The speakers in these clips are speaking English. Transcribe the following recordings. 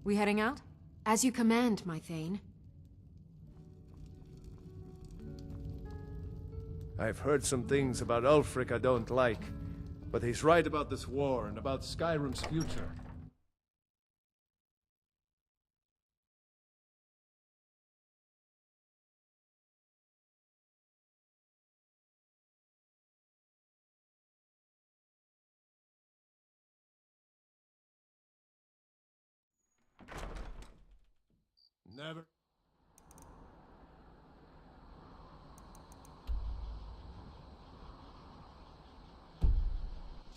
We heading out? As you command, my Thane. I've heard some things about Ulfric I don't like, but he's right about this war and about Skyrim's future. Never.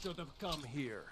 Should have come here.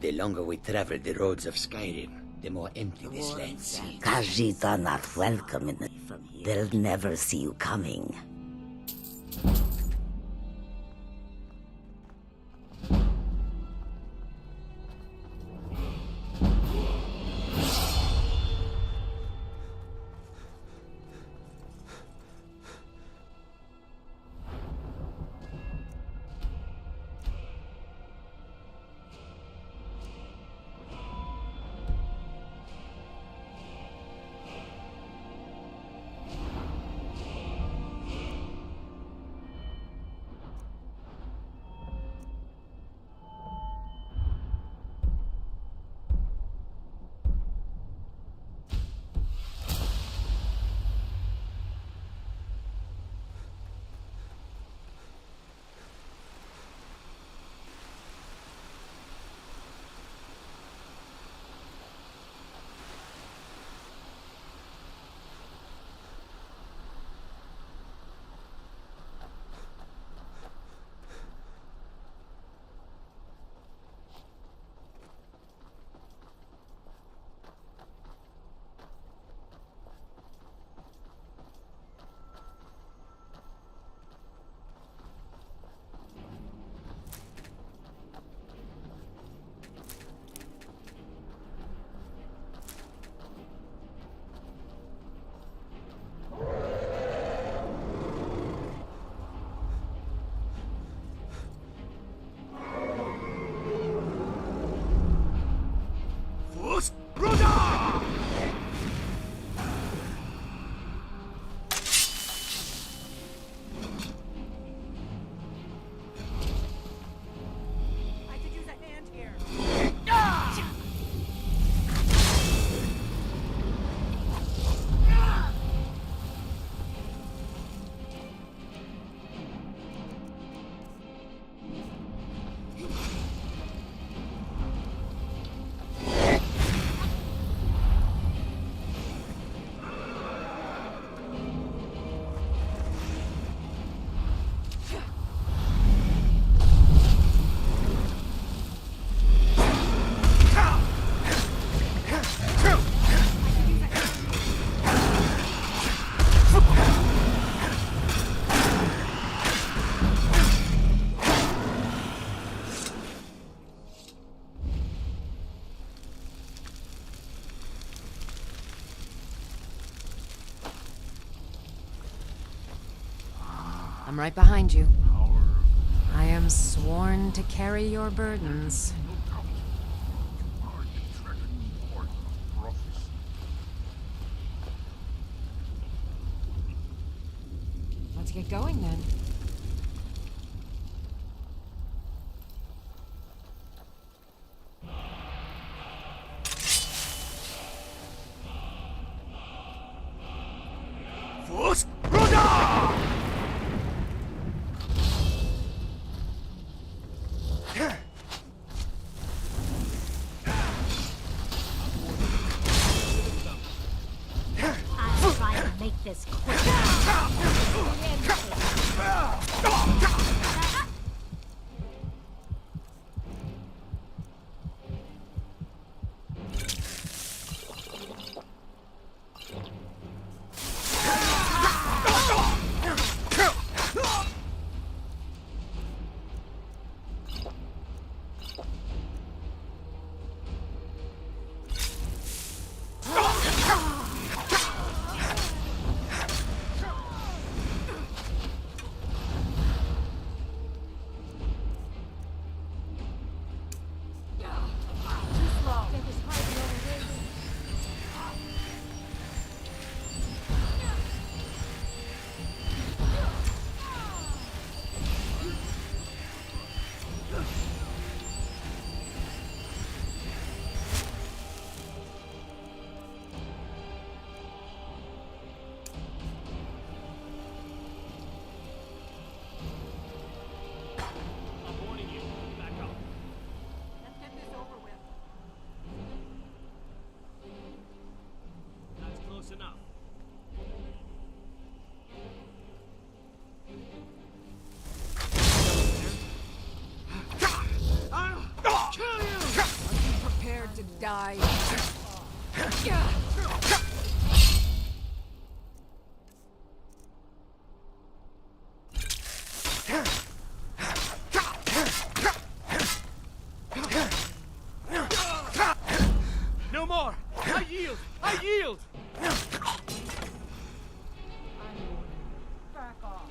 The longer we travel the roads of Skyrim, the more empty this land seems. Khajiit are not welcome in the... They'll never see you coming. I'm right behind you. I am sworn to carry your burdens. Let's get going then. I'll try to make this quick. To die. No more! I yield! I yield! Back off.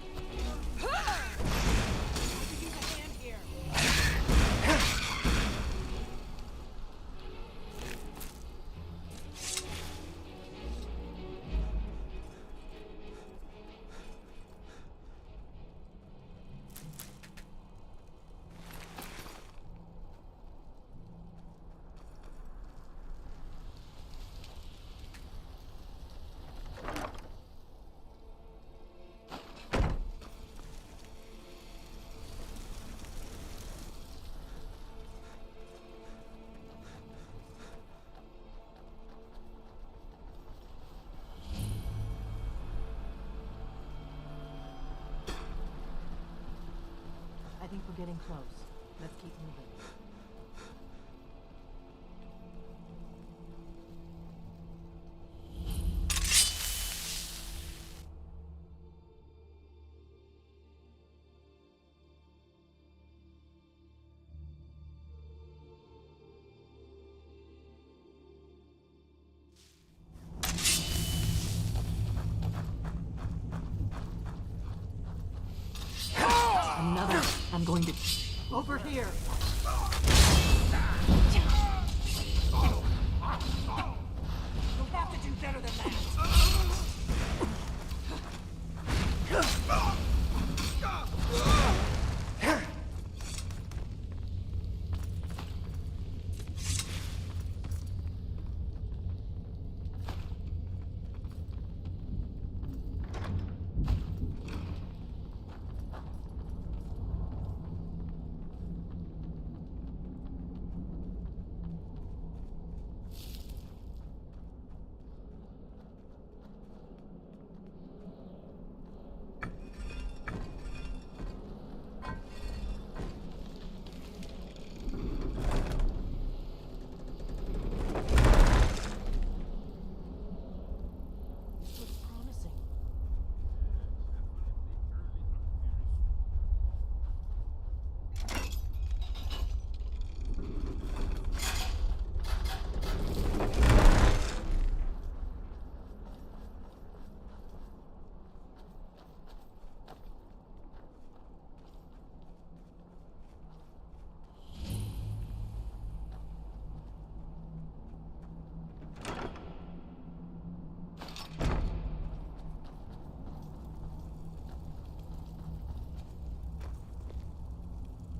I think we're getting close. Let's keep moving. Another. I'm going to... Over here! You'll have to do better than that!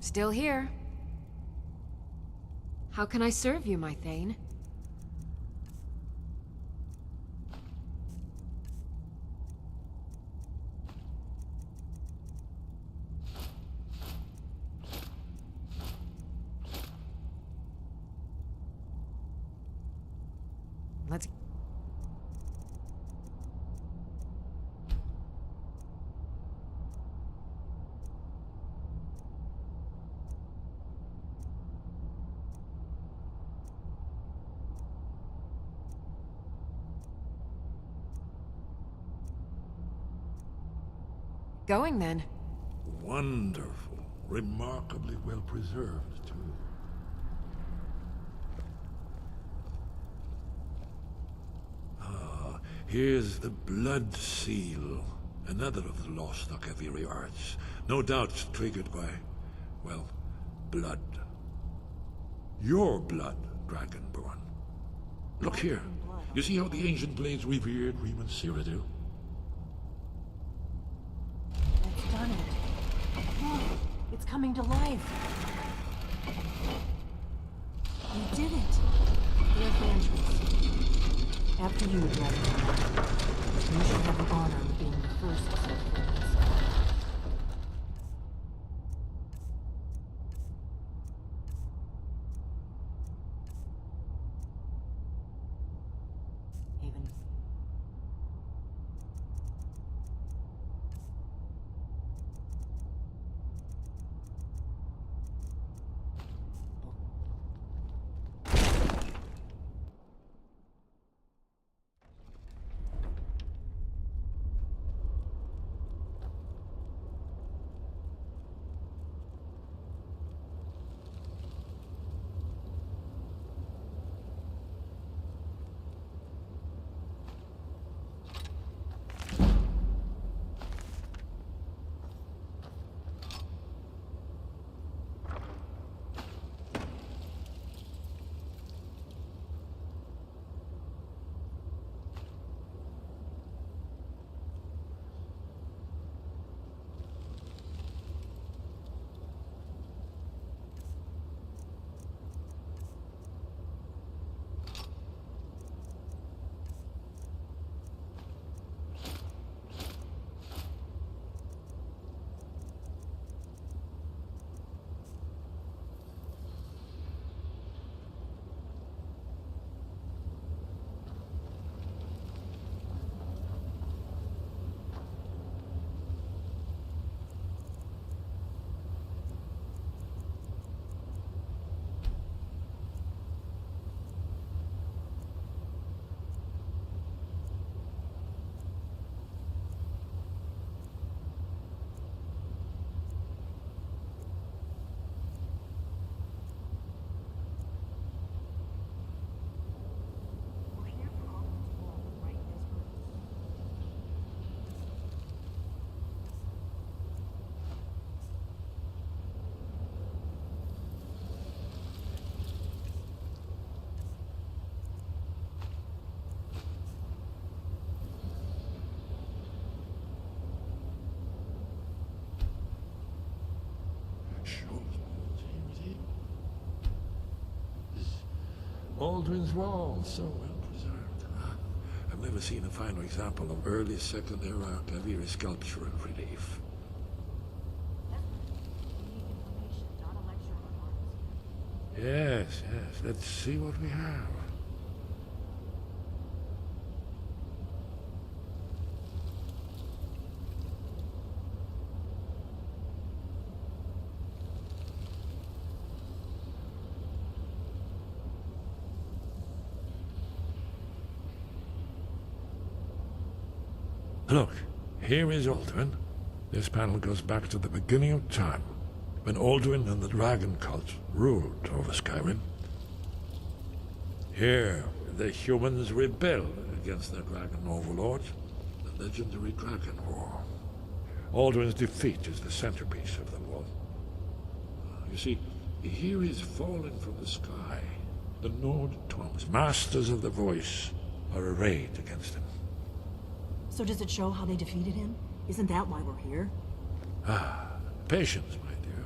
Still here. How can I serve you, my Thane? Let's... Going then. Wonderful. Remarkably well preserved, too. Ah, here's the Blood Seal. Another of the lost Akaviri arts. No doubt triggered by, well, blood. Your blood, Dragonborn. Look here. You see how the ancient blades revered Reman do? It's done it. Look, it's coming to life. You did it. There's the entrance. After you, Dragonborn. You should have the honor of being the first to set foot inside. Haven. Aldrin's Wall, so well preserved. I've never seen a finer example of early Second Era Akaviri sculpture and relief. Yes, yes. Let's see what we have. Look, here is Aldrin. This panel goes back to the beginning of time, when Aldrin and the Dragon Cult ruled over Skyrim. Here, the humans rebel against their dragon overlords, the legendary Dragon War. Aldrin's defeat is the centerpiece of the wall. You see, here is fallen from the sky. The Nord tongues, masters of the voice, are arrayed against him. So does it show how they defeated him? Isn't that why we're here? Ah, patience, my dear.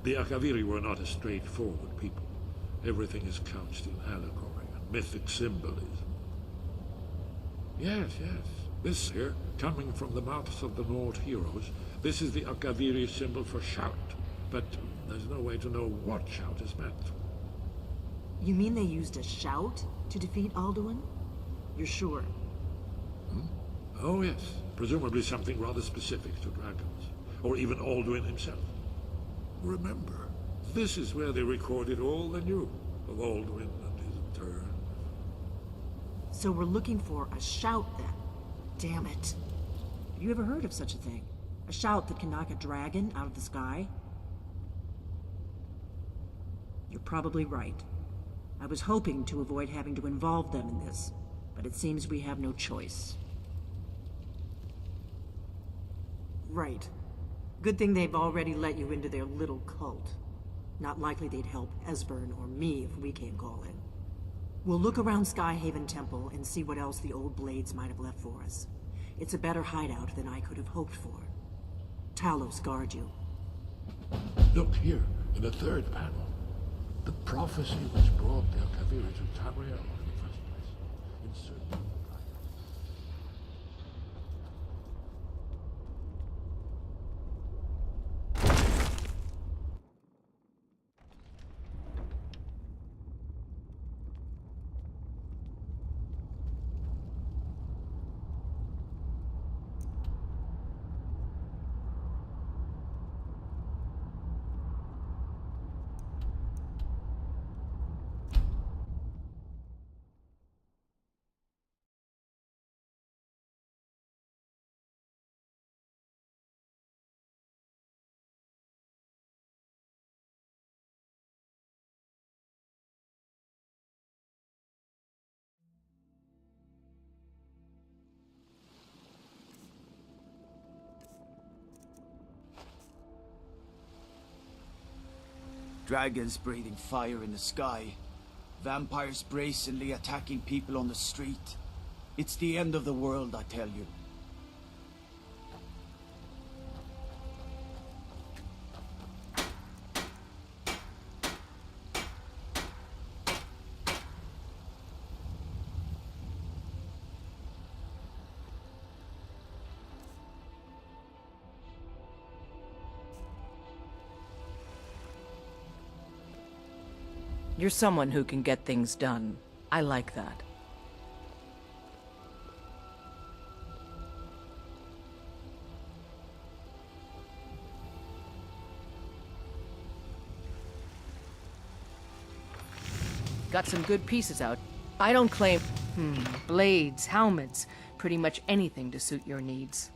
The Akaviri were not a straightforward people. Everything is couched in allegory and mythic symbolism. Yes, yes. This here, coming from the mouths of the Nord heroes, this is the Akaviri symbol for shout. But there's no way to know what shout is meant. You mean they used a shout to defeat Alduin? You're sure? Oh yes, presumably something rather specific to dragons, or even Alduin himself. Remember, this is where they recorded all they knew of Alduin and his turn. So we're looking for a shout then. Damn it. Have you ever heard of such a thing? A shout that can knock a dragon out of the sky? You're probably right. I was hoping to avoid having to involve them in this, but it seems we have no choice. Right. Good thing they've already let you into their little cult. Not likely they'd help Esbern or me if we came calling. We'll look around Skyhaven Temple and see what else the old blades might have left for us. It's a better hideout than I could have hoped for. Talos guard you. Look here, in the third panel. The prophecy which brought the Akaviri to Tamriel in the first place. Insert. Dragons breathing fire in the sky. Vampires brazenly attacking people on the street. It's the end of the world, I tell you. You're someone who can get things done. I like that. Got some good pieces out. I don't claim... blades, helmets, pretty much anything to suit your needs.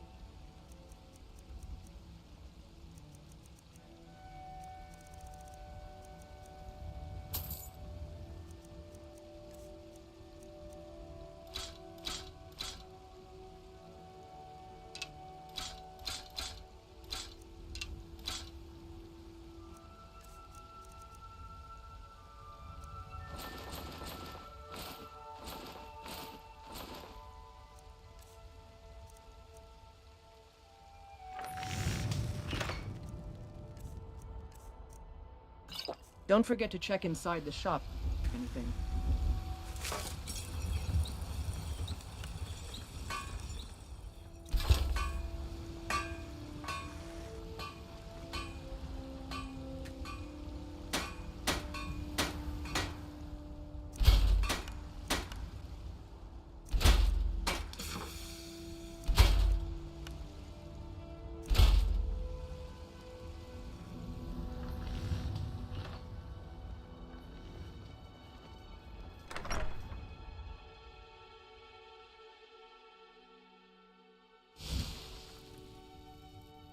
Don't forget to check inside the shop, if anything.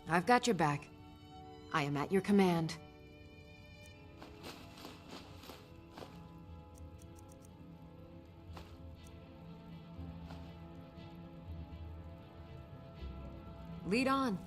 I've got your back. I am at your command. Lead on.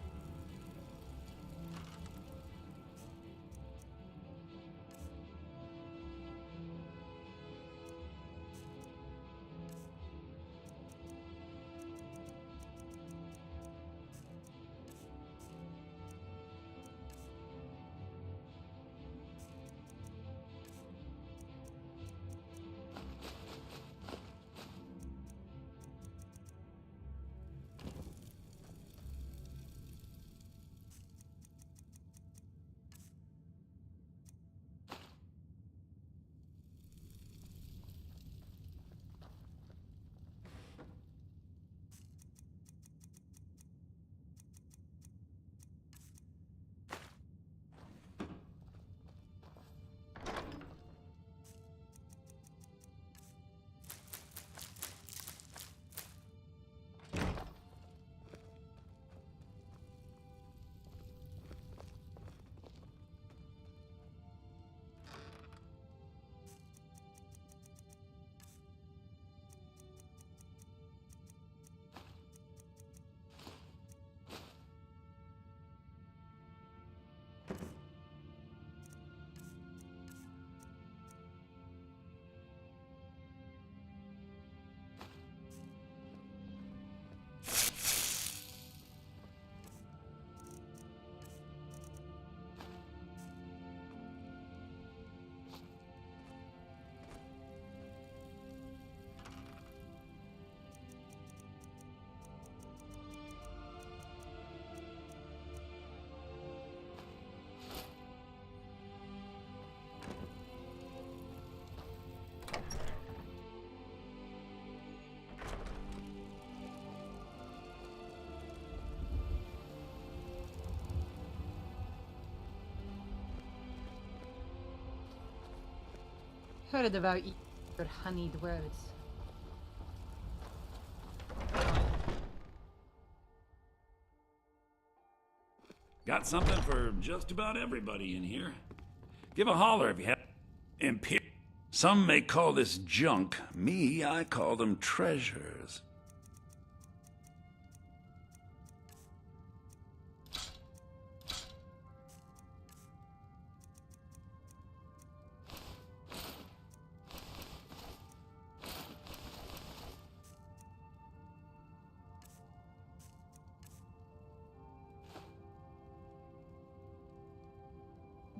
Heard about your honeyed words. Got something for just about everybody in here. Give a holler if you have Some may call this junk. Me, I call them treasures.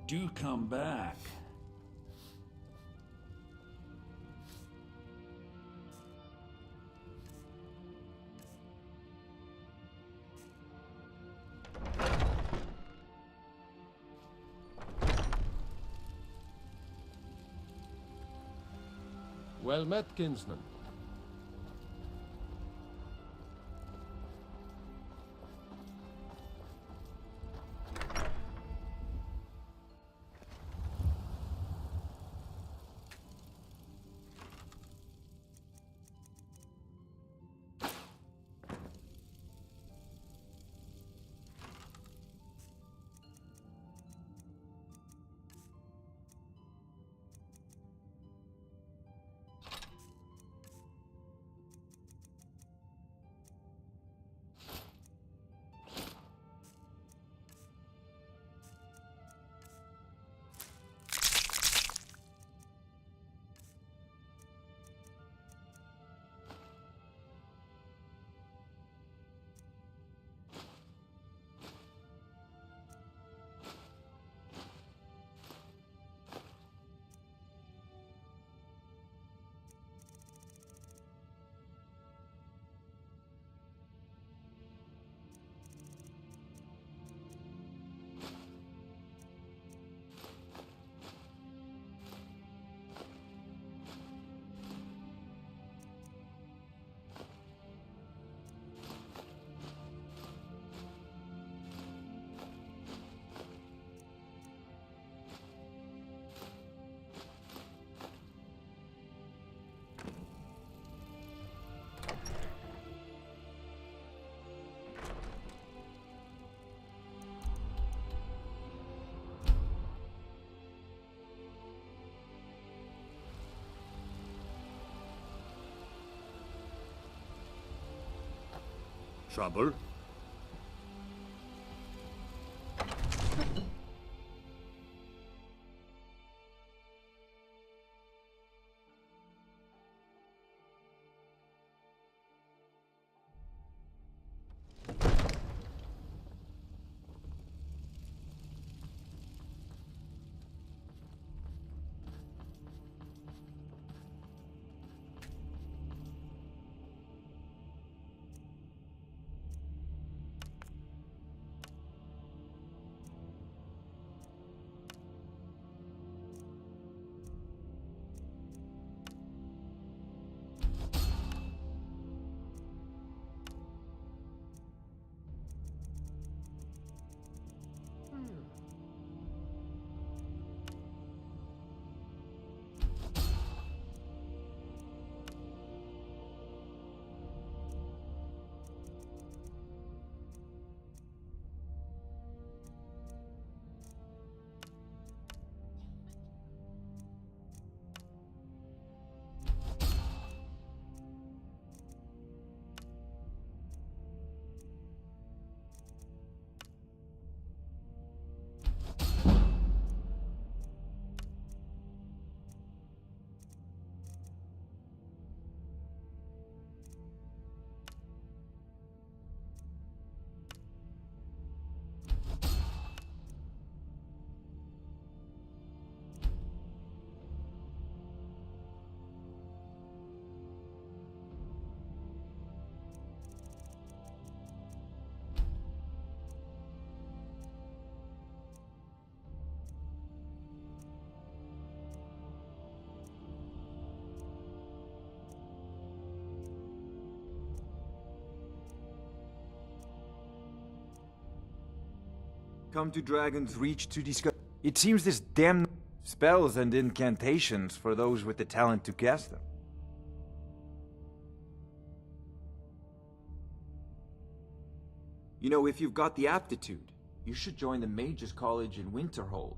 Do come back. Well met, kinsman. Trouble? Come to Dragon's Reach to discuss. It seems this damn Spells and incantations for those with the talent to cast them. You know, if you've got the aptitude, you should join the Mages College in Winterhold.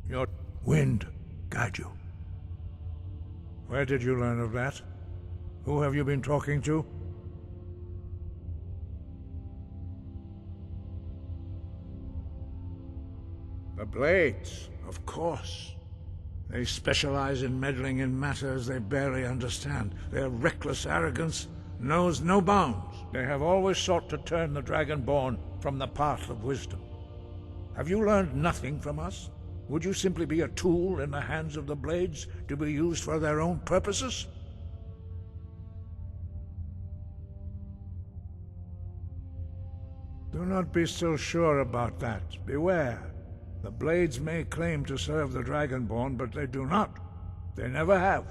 Your wind guide you. Where did you learn of that? Who have you been talking to? The Blades, of course. They specialize in meddling in matters they barely understand. Their reckless arrogance knows no bounds. They have always sought to turn the Dragonborn from the path of wisdom. Have you learned nothing from us? Would you simply be a tool in the hands of the Blades to be used for their own purposes? Do not be so sure about that. Beware. The Blades may claim to serve the Dragonborn, but they do not. They never have.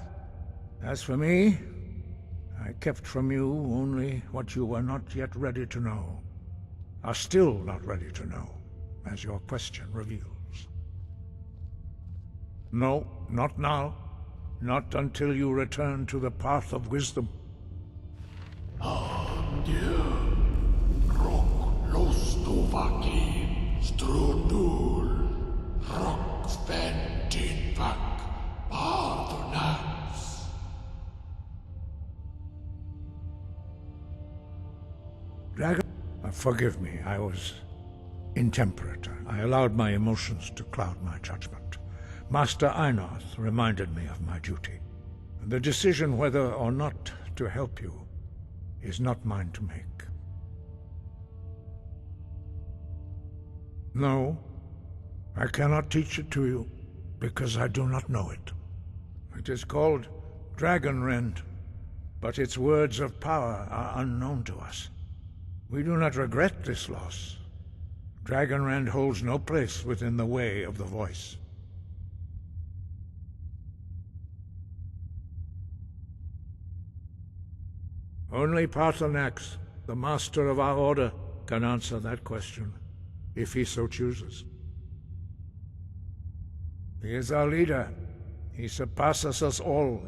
As for me, I kept from you only what you were not yet ready to know. Are still not ready to know, as your question reveals. No, not now. Not until you return to the path of wisdom. Angeir, rock lostovaki, strudul, rock ventin vak, pardonans. Dragon, forgive me, I was intemperate. I allowed my emotions to cloud my judgment. Master Einarth reminded me of my duty. The decision whether or not to help you is not mine to make. No, I cannot teach it to you, because I do not know it. It is called Dragonrend, but its words of power are unknown to us. We do not regret this loss. Dragonrend holds no place within the way of the voice. Only Paarthurnax, the master of our order, can answer that question, if he so chooses. He is our leader. He surpasses us all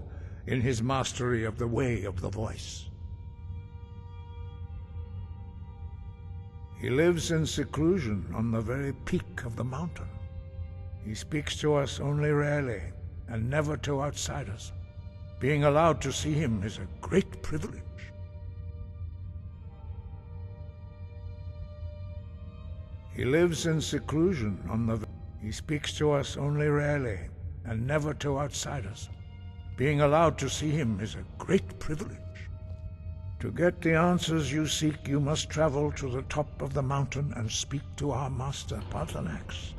in his mastery of the way of the voice. He lives in seclusion on the very peak of the mountain. He speaks to us only rarely, and never to outsiders. Being allowed to see him is a great privilege. He lives in seclusion on the... He speaks to us only rarely, and never to outsiders. Being allowed to see him is a great privilege. To get the answers you seek, you must travel to the top of the mountain and speak to our master, Paarthurnax.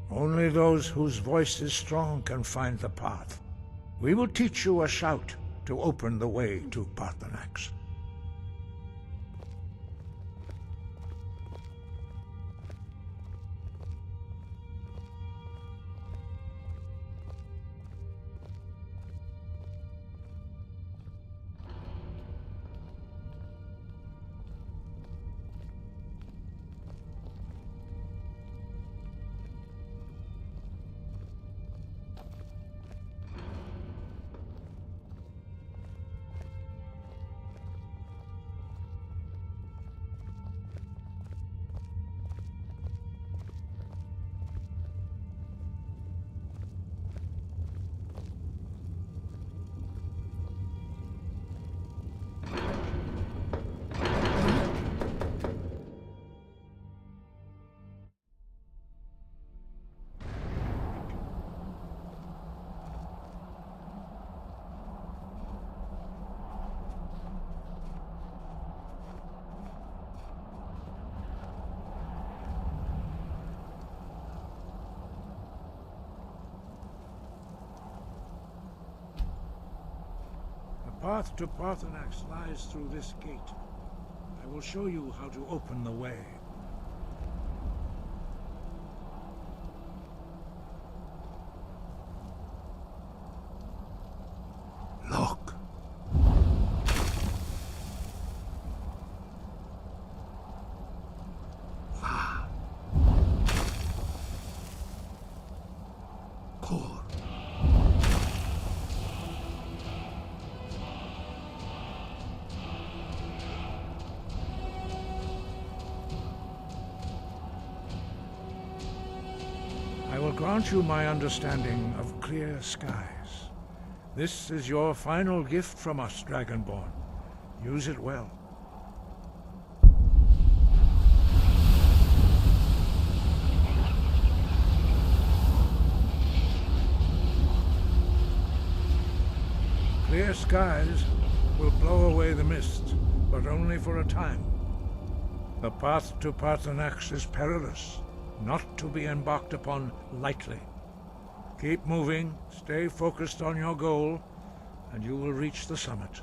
Only those whose voice is strong can find the path. We will teach you a shout to open the way to Paarthurnax. The path to Paarthurnax lies through this gate. I will show you how to open the way. Look. I will grant you my understanding of clear skies. This is your final gift from us, Dragonborn. Use it well. Clear skies will blow away the mist, but only for a time. The path to Paarthurnax is perilous, not to be embarked upon lightly. Keep moving, stay focused on your goal, and you will reach the summit.